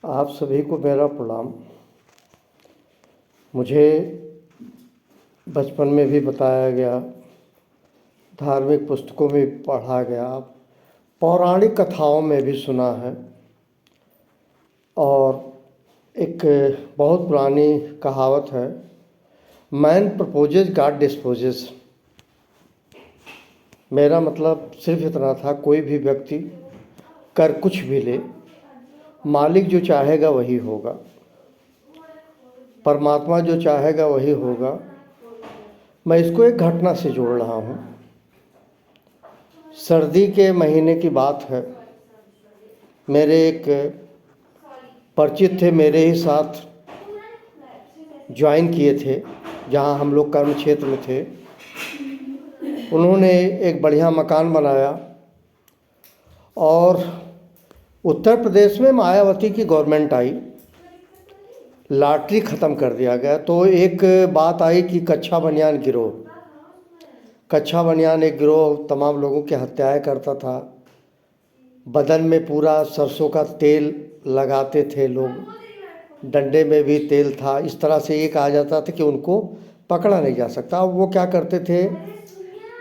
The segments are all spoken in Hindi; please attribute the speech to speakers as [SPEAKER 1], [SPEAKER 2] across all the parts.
[SPEAKER 1] आप सभी को मेरा प्रणाम। मुझे बचपन में भी बताया गया, धार्मिक पुस्तकों में पढ़ा गया, पौराणिक कथाओं में भी सुना है और एक बहुत पुरानी कहावत है, मैन प्रपोजेज गॉड डिस्पोजेज। मेरा मतलब सिर्फ इतना था, कोई भी व्यक्ति कर कुछ भी ले, मालिक जो चाहेगा वही होगा, परमात्मा जो चाहेगा वही होगा। मैं इसको एक घटना से जोड़ रहा हूँ। सर्दी के महीने की बात है। मेरे एक परिचित थे, मेरे ही साथ ज्वाइन किए थे जहाँ हम लोग कर्म क्षेत्र में थे। उन्होंने एक बढ़िया मकान बनाया और उत्तर प्रदेश में मायावती की गवर्नमेंट आई, लॉटरी ख़त्म कर दिया गया। तो एक बात आई कि कच्छा बनियान एक गिरोह तमाम लोगों की हत्याएं करता था। बदन में पूरा सरसों का तेल लगाते थे लोग, डंडे में भी तेल था। इस तरह से ये कहा जाता था कि उनको पकड़ा नहीं जा सकता। अब वो क्या करते थे,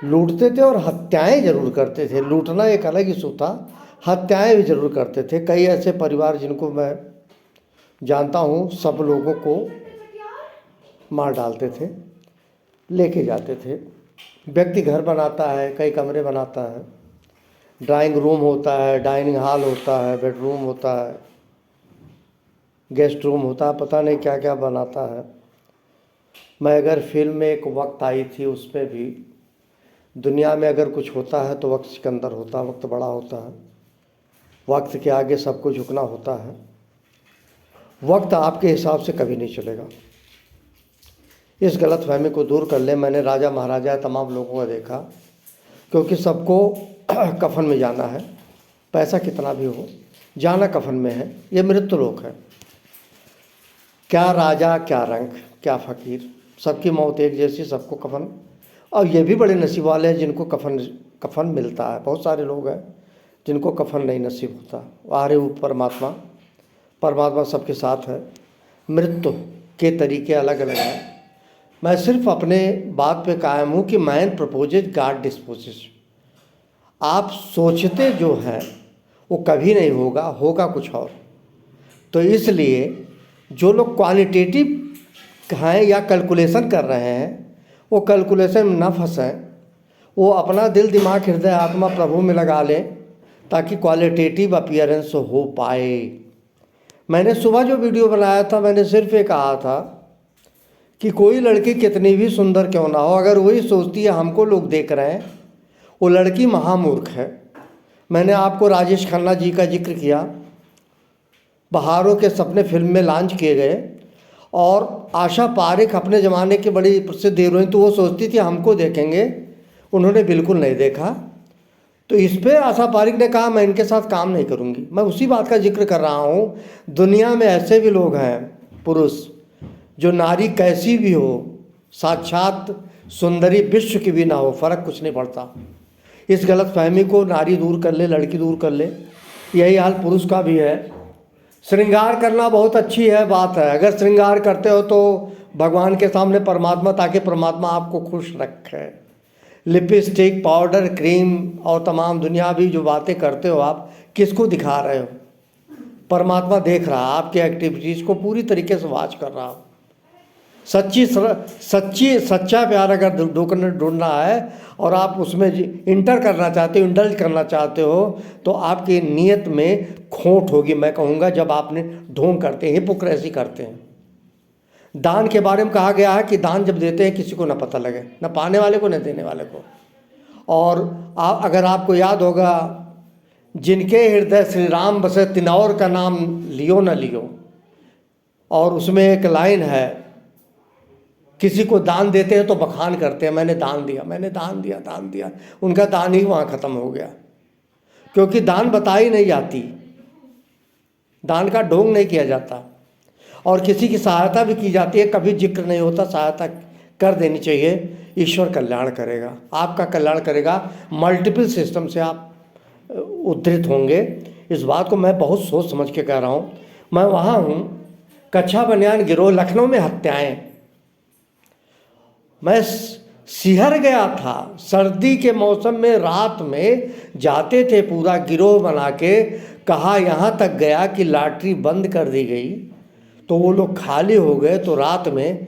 [SPEAKER 1] लूटते थे और हत्याएं ज़रूर करते थे। लूटना एक अलग इशू था, हत्याएं भी ज़रूर करते थे। कई ऐसे परिवार जिनको मैं जानता हूँ, सब लोगों को मार डालते थे, लेके जाते थे। व्यक्ति घर बनाता है, कई कमरे बनाता है, ड्राइंग रूम होता है, डाइनिंग हॉल होता है, बेडरूम होता है, गेस्ट रूम होता है, पता नहीं क्या क्या बनाता है। मैं अगर फिल्म में एक वक्त आई थी, उसमें भी दुनिया में अगर कुछ होता है तो वक्त के अंदर होता है, वक्त बड़ा होता है, वक्त के आगे सबको झुकना होता है। वक्त आपके हिसाब से कभी नहीं चलेगा। इस गलतफहमी को दूर कर ले। मैंने राजा महाराजा तमाम लोगों को देखा, क्योंकि सबको कफन में जाना है, पैसा कितना भी हो, जाना कफन में है। ये मृत्यु लोक है। क्या राजा, क्या रंग, क्या फ़कीर, सबकी मौत एक जैसी, सबको कफन। और ये भी बड़े नसीब वाले हैं जिनको कफन मिलता है। बहुत सारे लोग हैं जिनको कफन नहीं नसीब होता। आरे वो परमात्मा सबके साथ है। मृत्यु के तरीके अलग अलग हैं। मैं सिर्फ अपने बात पे कायम हूँ कि मैन प्रपोजेज गॉड डिस्पोजेज। आप सोचते जो हैं वो कभी नहीं होगा, होगा कुछ और। तो इसलिए जो लोग क्वालिटेटिव हैं या कैलकुलेशन कर रहे हैं, वो कैलकुलेशन में न फंसें। वो अपना दिल, दिमाग, हृदय, आत्मा प्रभु में लगा लें, ताकि क्वालिटेटिव अपीयरेंस हो पाए। मैंने सुबह जो वीडियो बनाया था, मैंने सिर्फ ये कहा था कि कोई लड़की कितनी भी सुंदर क्यों ना हो, अगर वही सोचती है हमको लोग देख रहे हैं, वो लड़की महामूर्ख है। मैंने आपको राजेश खन्ना जी का जिक्र किया। बहारों के सपने फिल्म में लॉन्च किए गए और आशा पारेख अपने ज़माने की बड़ी प्रसिद्ध हीरोइन, तो वो सोचती थी हमको देखेंगे, उन्होंने बिल्कुल नहीं देखा। तो इस पर आशा पारेख ने कहा मैं इनके साथ काम नहीं करूँगी। मैं उसी बात का जिक्र कर रहा हूँ। दुनिया में ऐसे भी लोग हैं, पुरुष, जो नारी कैसी भी हो, साक्षात सुंदरी विश्व की भी ना हो, फ़र्क कुछ नहीं पड़ता। इस गलत फहमी को नारी दूर कर ले, लड़की दूर कर ले। यही हाल पुरुष का भी है। श्रृंगार करना बहुत अच्छी है बात है। अगर श्रृंगार करते हो तो भगवान के सामने परमात्मा, ताकि परमात्मा आपको खुश रखे। लिपस्टिक, पाउडर, क्रीम और तमाम दुनियावी जो बातें करते हो, आप किसको दिखा रहे हो? परमात्मा देख रहा है, आपके एक्टिविटीज़ को पूरी तरीके से वॉच कर रहा हो। सच्चा प्यार अगर ढूंढना है और आप उसमें इंटर करना चाहते हो, इंडल्ज करना चाहते हो, तो आपकी नीयत में खोट होगी। मैं कहूँगा जब आपने ढोंग करते हैं, हिपोक्रेसी करते हैं। दान के बारे में कहा गया है कि दान जब देते हैं किसी को ना पता लगे, ना पाने वाले को, ना देने वाले को। और अगर आपको याद होगा, जिनके हृदय श्री राम बसे तिनौर का नाम लियो न लियो, और उसमें एक लाइन है, किसी को दान देते हैं तो बखान करते हैं, मैंने दान दिया, मैंने दान दिया। उनका दान ही वहाँ ख़त्म हो गया, क्योंकि दान बताई नहीं जाती, दान का ढोंग नहीं किया जाता। और किसी की सहायता भी की जाती है, कभी जिक्र नहीं होता। सहायता कर देनी चाहिए, ईश्वर कल्याण करेगा, आपका कल्याण करेगा। मल्टीपल सिस्टम से आप उद्धृत होंगे। इस बात को मैं बहुत सोच समझ के कह रहा हूँ। मैं वहाँ हूँ, कच्छा बनियान गिरोह लखनऊ में हत्याएं। मैं सिहर गया था, सर्दी के मौसम में रात में जाते थे पूरा गिरोह बना के। कहा यहाँ तक गया कि लॉटरी बंद कर दी गई तो वो लोग खाली हो गए, तो रात में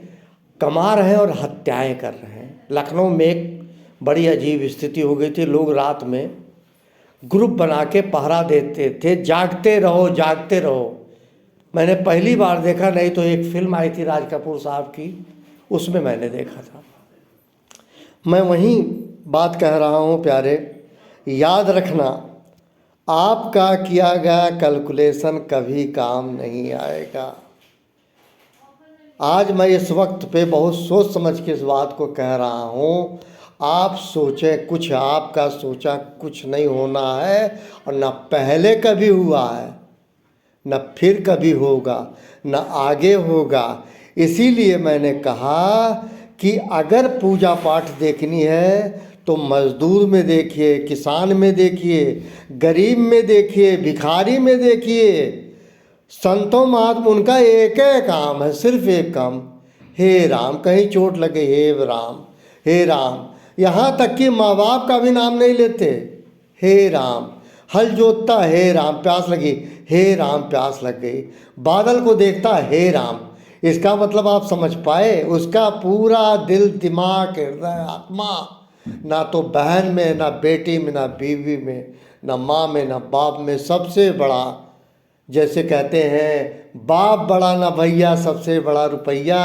[SPEAKER 1] कमा रहे हैं और हत्याएं कर रहे हैं। लखनऊ में एक बड़ी अजीब स्थिति हो गई थी। लोग रात में ग्रुप बना के पहरा देते थे, जागते रहो जागते रहो। मैंने पहली बार देखा, नहीं तो एक फिल्म आई थी राज कपूर साहब की, उसमें मैंने देखा था। मैं वहीं बात कह रहा हूँ प्यारे, याद रखना आपका किया गया कैलकुलेशन कभी काम नहीं आएगा। आज मैं इस वक्त पे बहुत सोच समझ के इस बात को कह रहा हूँ। आप सोचें कुछ, आपका सोचा कुछ नहीं होना है, और न पहले कभी हुआ है, न फिर कभी होगा, न आगे होगा। इसीलिए मैंने कहा कि अगर पूजा पाठ देखनी है तो मजदूर में देखिए, किसान में देखिए, गरीब में देखिए, भिखारी में देखिए। संतों महात्मा उनका एक ही काम है, सिर्फ एक काम, हे राम। कहीं चोट लगे, हे राम, हे राम। यहाँ तक कि माँ बाप का भी नाम नहीं लेते, हे राम। हल जोतता, हे राम। प्यास लगी, हे राम, प्यास लग गई। बादल को देखता, हे राम। इसका मतलब आप समझ पाए, उसका पूरा दिल, दिमाग, हृदय, आत्मा, ना तो बहन में, ना बेटी में, ना बीवी में, ना माँ में, ना बाप में। सबसे बड़ा, जैसे कहते हैं बाप बड़ा ना भैया, सबसे बड़ा रुपया।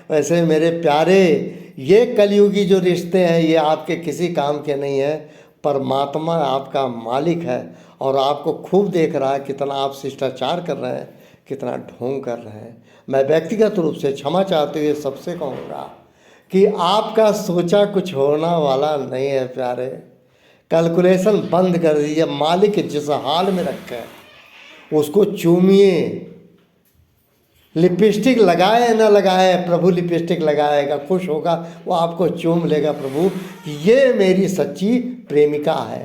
[SPEAKER 1] वैसे मेरे प्यारे, ये कलयुगी जो रिश्ते हैं ये आपके किसी काम के नहीं है। परमात्मा आपका मालिक है और आपको खूब देख रहा है कितना आप शिष्टाचार कर रहे हैं, कितना ढोंग कर रहे हैं। मैं व्यक्तिगत रूप से क्षमा चाहते हुए सबसे कहूँगा कि आपका सोचा कुछ होना वाला नहीं है प्यारे। कैलकुलेशन बंद कर दीजिए। मालिक जिस हाल में रखे उसको चूमिए। लिपस्टिक लगाए ना लगाए, प्रभु लिपस्टिक लगाएगा, खुश होगा, वो आपको चूम लेगा प्रभु कि ये मेरी सच्ची प्रेमिका है।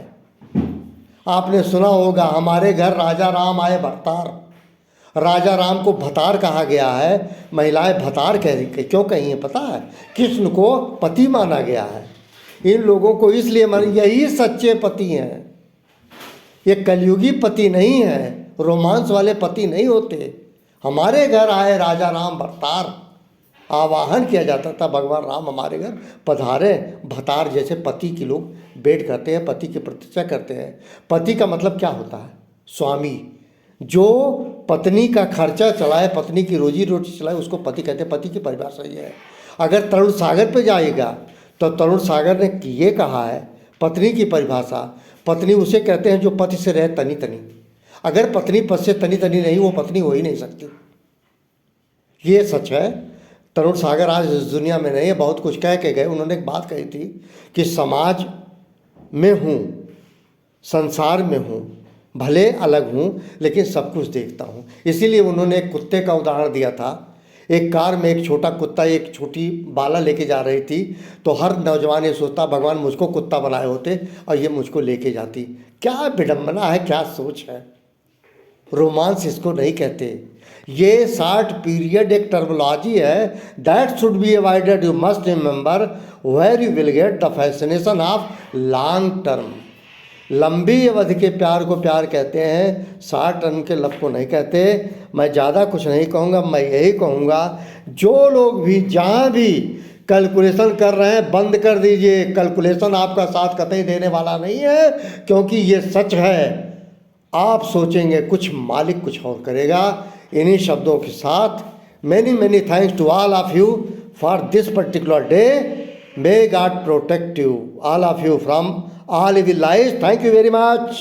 [SPEAKER 1] आपने सुना होगा, हमारे घर राजा राम आए भरतार। राजा राम को भतार कहा गया है। महिलाएं भतार क्यों कही है पता है? कृष्ण को पति माना गया है। इन लोगों को इसलिए यही सच्चे पति हैं। ये कलयुगी पति नहीं है, रोमांस वाले पति नहीं होते। हमारे घर आए राजा राम भरतार, आवाहन किया जाता था, भगवान राम हमारे घर पधारे। भतार जैसे पति की लोग वेट करते हैं, पति की प्रतीक्षा करते हैं। पति का मतलब क्या होता है? स्वामी। जो पत्नी का खर्चा चलाए, पत्नी की रोजी रोटी चलाए, उसको पति कहते हैं। पति की परिभाषा ये है। अगर तरुण सागर पे जाएगा तो तरुण सागर ने ये कहा है पत्नी की परिभाषा, पत्नी उसे कहते हैं जो पति से रहे तनी तनी। अगर पत्नी पति से तनी तनी नहीं, वो पत्नी हो ही नहीं सकती। ये सच है। तरुण सागर आज इस दुनिया में नहीं है, बहुत कुछ कह के गए। उन्होंने एक बात कही थी कि समाज में हूँ, संसार में हूँ, भले अलग हूँ लेकिन सब कुछ देखता हूँ। इसीलिए उन्होंने एक कुत्ते का उदाहरण दिया था। एक कार में एक छोटा कुत्ता एक छोटी बाला लेके जा रही थी, तो हर नौजवान ये सोचता भगवान मुझको कुत्ता बनाए होते और ये मुझको लेके जाती। क्या विडम्बना है, क्या सोच है। रोमांस इसको नहीं कहते। ये शार्ट पीरियड एक टर्मिनोलॉजी है that should be avoided. You must remember where you will get the fascination of long term. लंबी अवधि के प्यार को प्यार कहते हैं, शॉर्ट रन के लव को नहीं कहते। मैं ज़्यादा कुछ नहीं कहूँगा, मैं यही कहूँगा जो लोग भी जहाँ भी कैलकुलेशन कर रहे हैं बंद कर दीजिए। कैलकुलेशन आपका साथ कतई देने वाला नहीं है, क्योंकि ये सच है। आप सोचेंगे कुछ, मालिक कुछ और करेगा। इन्हीं शब्दों के साथ many thanks to all of you for this particular day. May God protect you all of you from all evil lies. Thank you very much.